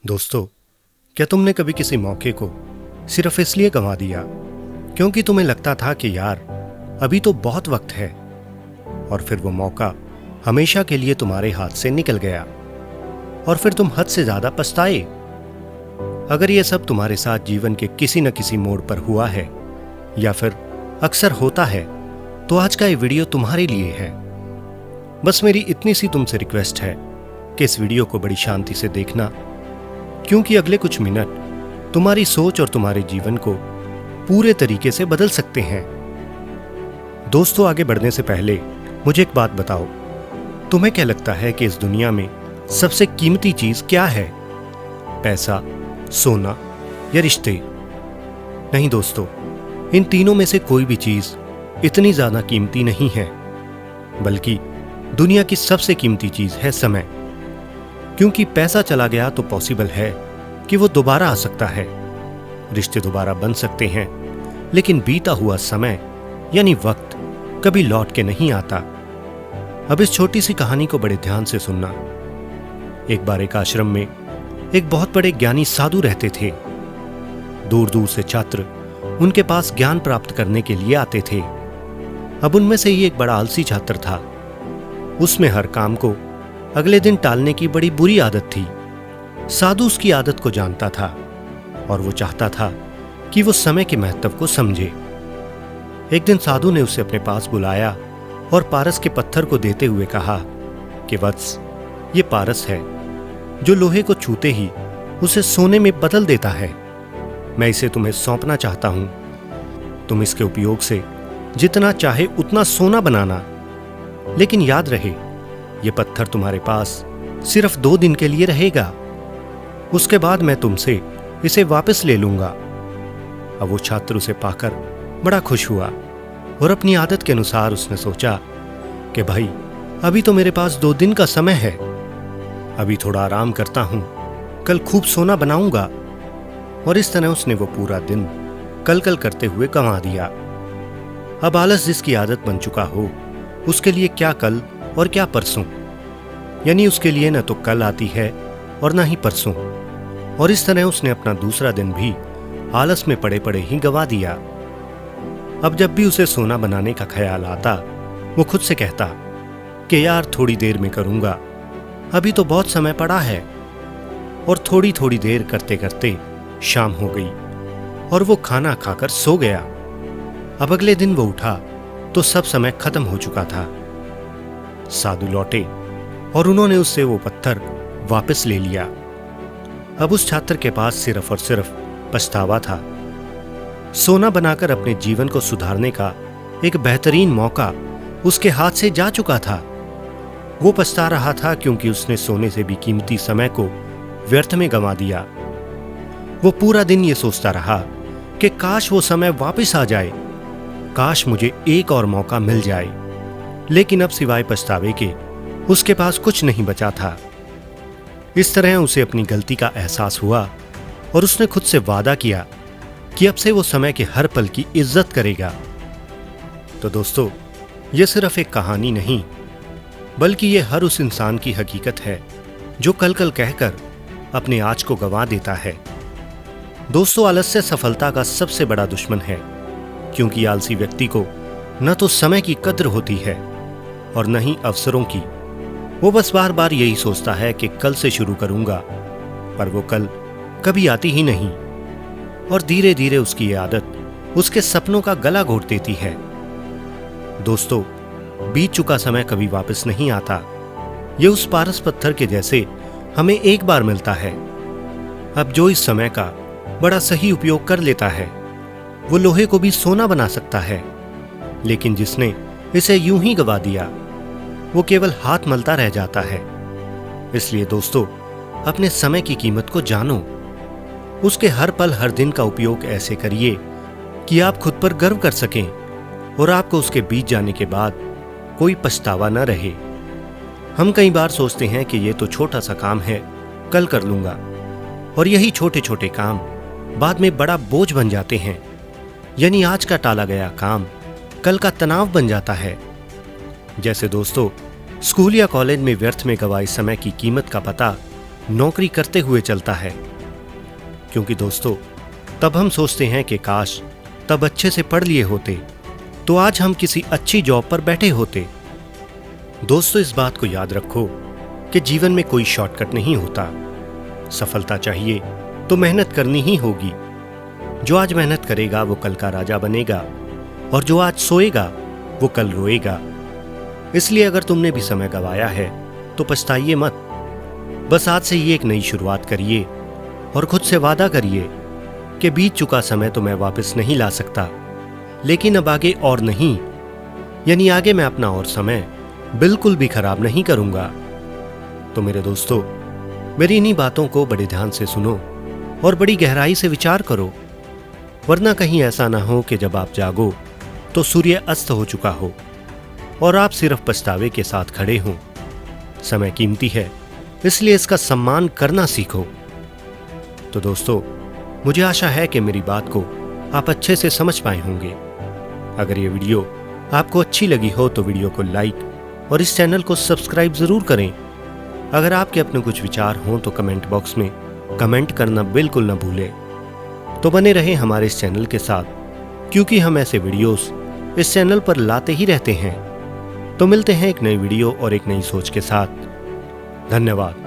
दोस्तों, क्या तुमने कभी किसी मौके को सिर्फ इसलिए गंवा दिया क्योंकि तुम्हें लगता था कि यार अभी तो बहुत वक्त है, और फिर वो मौका हमेशा के लिए तुम्हारे हाथ से निकल गया और फिर तुम हद से ज्यादा पछताए? अगर ये सब तुम्हारे साथ जीवन के किसी न किसी मोड़ पर हुआ है या फिर अक्सर होता है, तो आज का ये वीडियो तुम्हारे लिए है। बस मेरी इतनी सी तुमसे रिक्वेस्ट है कि इस वीडियो को बड़ी शांति से देखना, क्योंकि अगले कुछ मिनट तुम्हारी सोच और तुम्हारे जीवन को पूरे तरीके से बदल सकते हैं। दोस्तों, आगे बढ़ने से पहले मुझे एक बात बताओ, तुम्हें क्या लगता है कि इस दुनिया में सबसे कीमती चीज क्या है? पैसा, सोना या रिश्ते? नहीं दोस्तों, इन तीनों में से कोई भी चीज इतनी ज्यादा कीमती नहीं है, बल्कि दुनिया की सबसे कीमती चीज है समय। क्योंकि पैसा चला गया तो पॉसिबल है कि वो दोबारा आ सकता है, रिश्ते दोबारा बन सकते हैं, लेकिन बीता हुआ समय यानी वक्त कभी लौट के नहीं आता। अब इस छोटी सी कहानी को बड़े ध्यान से सुनना। एक बार एक आश्रम में एक बहुत बड़े ज्ञानी साधु रहते थे। दूर दूर से छात्र उनके पास ज्ञान प्राप्त करने के लिए आते थे। अब उनमें से ही एक बड़ा आलसी छात्र था। उसमें हर काम को अगले दिन टालने की बड़ी बुरी आदत थी। साधु उसकी आदत को जानता था और वो चाहता था कि वो समय के महत्व को समझे। एक दिन साधु ने उसे अपने पास बुलाया और पारस के पत्थर को देते हुए कहा कि वत्स, ये पारस है जो लोहे को छूते ही उसे सोने में बदल देता है। मैं इसे तुम्हें सौंपना चाहता हूं। तुम इसके उपयोग से जितना चाहे उतना सोना बनाना, लेकिन याद रहे ये पत्थर तुम्हारे पास सिर्फ 2 दिन के लिए रहेगा। उसके बाद मैं तुमसे इसे वापस ले लूंगा। अब वो छात्र उसे पाकर बड़ा खुश हुआ और अपनी आदत के अनुसार उसने सोचा कि भाई, अभी तो मेरे पास 2 दिन का समय है, अभी थोड़ा आराम करता हूं, कल खूब सोना बनाऊंगा। और इस तरह उसने वो पूरा दिन कल कल करते हुए गंवा दिया। अब आलस जिसकी आदत बन चुका हो, उसके लिए क्या कल और क्या परसों, यानी उसके लिए न तो कल आती है और न ही परसों। और इस तरह उसने अपना दूसरा दिन भी आलस में पड़े पड़े ही गंवा दिया। अब जब भी उसे सोना बनाने का ख्याल आता, वो खुद से कहता कि यार थोड़ी देर में करूंगा, अभी तो बहुत समय पड़ा है। और थोड़ी थोड़ी देर करते करते शाम हो गई और वो खाना खाकर सो गया। अब अगले दिन वो उठा तो सब समय खत्म हो चुका था। साधु लौटे और उन्होंने उससे वो पत्थर वापस ले लिया। अब उस छात्र के पास सिर्फ और सिर्फ पछतावा था। सोना बनाकर अपने जीवन को सुधारने का एक बेहतरीन मौका उसके हाथ से जा चुका था। वो पछता रहा था क्योंकि उसने सोने से भी कीमती समय को व्यर्थ में गंवा दिया। वो पूरा दिन ये सोचता रहा कि काश वो समय वापस आ जाए, काश मुझे एक और मौका मिल जाए। लेकिन अब सिवाय पछतावे के उसके पास कुछ नहीं बचा था। इस तरह उसे अपनी गलती का एहसास हुआ और उसने खुद से वादा किया कि अब से वो समय के हर पल की इज्जत करेगा। तो दोस्तों, ये सिर्फ एक कहानी नहीं, बल्कि ये हर उस इंसान की हकीकत है जो कल कल कहकर अपने आज को गंवा देता है। दोस्तों, आलस्य सफलता का सबसे बड़ा दुश्मन है, क्योंकि आलसी व्यक्ति को न तो समय की कद्र होती है और न ही अवसरों की। वो बस बार बार यही सोचता है कि कल से शुरू करूंगा, पर वो कल कभी आती ही नहीं। और धीरे धीरे उसकी ये आदत उसके सपनों का गला घोट देती है। दोस्तों, बीत चुका समय कभी वापस नहीं आता। ये उस पारस पत्थर के जैसे हमें एक बार मिलता है। अब जो इस समय का बड़ा सही उपयोग कर लेता है, वो लोहे को भी सोना बना सकता है। लेकिन जिसने इसे यूं ही गंवा दिया, वो केवल हाथ मलता रह जाता है। इसलिए दोस्तों, अपने समय की कीमत को जानो। उसके हर पल हर दिन का उपयोग ऐसे करिए कि आप खुद पर गर्व कर सकें और आपको उसके बीत जाने के बाद कोई पछतावा न रहे। हम कई बार सोचते हैं कि ये तो छोटा सा काम है, कल कर लूंगा, और यही छोटे छोटे काम बाद में बड़ा बोझ बन जाते हैं। यानी आज का टाला गया काम कल का तनाव बन जाता है। जैसे दोस्तों, स्कूल या कॉलेज में व्यर्थ में गवाए समय की कीमत का पता नौकरी करते हुए चलता है। क्योंकि दोस्तों, तब हम सोचते हैं कि काश तब अच्छे से पढ़ लिए होते तो आज हम किसी अच्छी जॉब पर बैठे होते। दोस्तों, इस बात को याद रखो कि जीवन में कोई शॉर्टकट नहीं होता। सफलता चाहिए तो मेहनत करनी ही होगी। जो आज मेहनत करेगा वो कल का राजा बनेगा, और जो आज सोएगा वो कल रोएगा। इसलिए अगर तुमने भी समय गंवाया है तो पछताइए मत। बस आज से ही एक नई शुरुआत करिए और खुद से वादा करिए कि बीत चुका समय तो मैं वापस नहीं ला सकता, लेकिन अब आगे और नहीं, यानी आगे मैं अपना और समय बिल्कुल भी खराब नहीं करूंगा। तो मेरे दोस्तों, मेरी इन्हीं बातों को बड़े ध्यान से सुनो और बड़ी गहराई से विचार करो, वरना कहीं ऐसा ना हो कि जब आप जागो तो सूर्य अस्त हो चुका हो और आप सिर्फ पछतावे के साथ खड़े हों। समय कीमती है, इसलिए इसका सम्मान करना सीखो। तो दोस्तों, मुझे आशा है कि मेरी बात को आप अच्छे से समझ पाए होंगे। अगर ये वीडियो आपको अच्छी लगी हो तो वीडियो को लाइक और इस चैनल को सब्सक्राइब जरूर करें। अगर आपके अपने कुछ विचार हों तो कमेंट बॉक्स में कमेंट करना बिल्कुल न भूलें। तो बने रहें हमारे इस चैनल के साथ, क्योंकि हम ऐसे वीडियोस इस चैनल पर लाते ही रहते हैं। तो मिलते हैं एक नई वीडियो और एक नई सोच के साथ। धन्यवाद।